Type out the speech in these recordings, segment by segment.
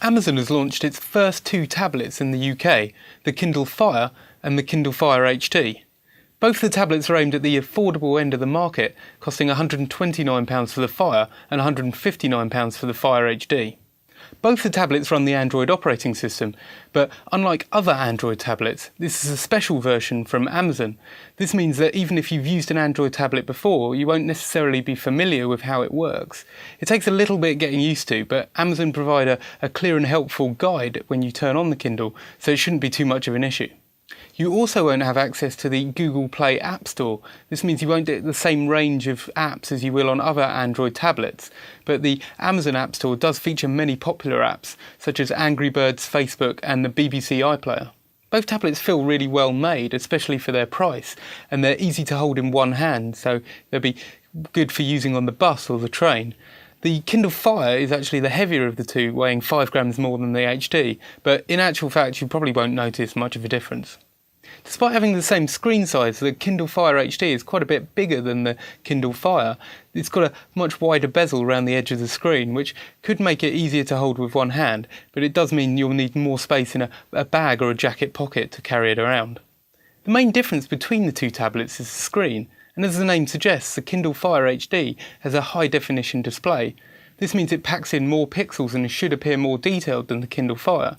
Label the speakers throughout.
Speaker 1: Amazon has launched its first two tablets in the UK, the Kindle Fire and the Kindle Fire HD. Both the tablets are aimed at the affordable end of the market, costing £129 for the Fire and £159 for the Fire HD. Both the tablets run the Android operating system, but unlike other Android tablets, this is a special version from Amazon. This means that even if you've used an Android tablet before, you won't necessarily be familiar with how it works. It takes a little bit getting used to, but Amazon provide a clear and helpful guide when you turn on the Kindle, so it shouldn't be too much of an issue. You also won't have access to the Google Play App Store. This means you won't get the same range of apps as you will on other Android tablets, but the Amazon App Store does feature many popular apps, such as Angry Birds, Facebook and the BBC iPlayer. Both tablets feel really well made, especially for their price, and they're easy to hold in one hand, so they'll be good for using on the bus or the train. The Kindle Fire is actually the heavier of the two, weighing 5 grams more than the HD, but in actual fact you probably won't notice much of a difference. Despite having the same screen size, the Kindle Fire HD is quite a bit bigger than the Kindle Fire. It's got a much wider bezel around the edge of the screen, which could make it easier to hold with one hand, but it does mean you'll need more space in a bag or a jacket pocket to carry it around. The main difference between the two tablets is the screen, and as the name suggests, the Kindle Fire HD has a high-definition display. This means it packs in more pixels and should appear more detailed than the Kindle Fire.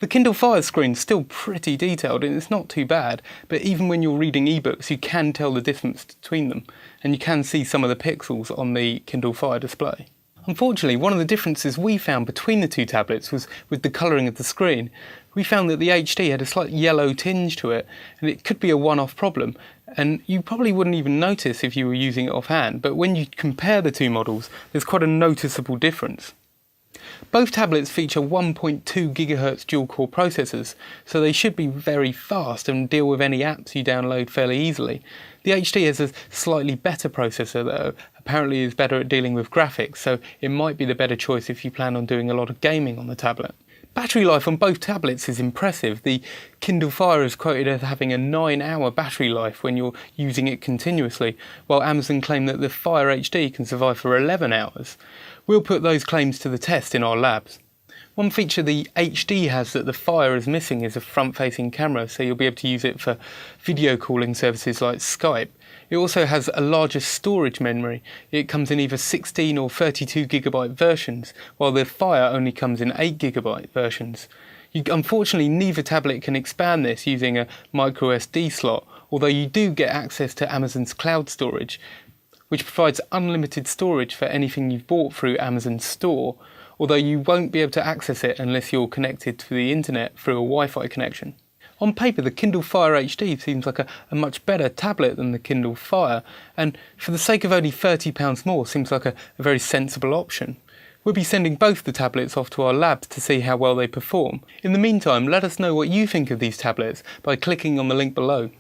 Speaker 1: The Kindle Fire screen is still pretty detailed and it's not too bad, but even when you're reading ebooks you can tell the difference between them, and you can see some of the pixels on the Kindle Fire display. Unfortunately, one of the differences we found between the two tablets was with the colouring of the screen. We found that the HD had a slight yellow tinge to it, and it could be a one-off problem, and you probably wouldn't even notice if you were using it offhand, but when you compare the two models, there's quite a noticeable difference. Both tablets feature 1.2 GHz dual-core processors, so they should be very fast and deal with any apps you download fairly easily. The HD has a slightly better processor that apparently is better at dealing with graphics, so it might be the better choice if you plan on doing a lot of gaming on the tablet. Battery life on both tablets is impressive. The Kindle Fire is quoted as having a 9-hour battery life when you're using it continuously, while Amazon claim that the Fire HD can survive for 11 hours. We'll put those claims to the test in our labs. One feature the HD has that the Fire is missing is a front-facing camera, so you'll be able to use it for video calling services like Skype. It also has a larger storage memory. It comes in either 16 or 32 GB versions, while the Fire only comes in 8 GB versions. Unfortunately, neither tablet can expand this using a microSD slot, although you do get access to Amazon's cloud storage, which provides unlimited storage for anything you've bought through Amazon's store, although you won't be able to access it unless you're connected to the internet through a Wi-Fi connection. On paper, the Kindle Fire HD seems like a much better tablet than the Kindle Fire, and for the sake of only £30 more, seems like a very sensible option. We'll be sending both the tablets off to our labs to see how well they perform. In the meantime, let us know what you think of these tablets by clicking on the link below.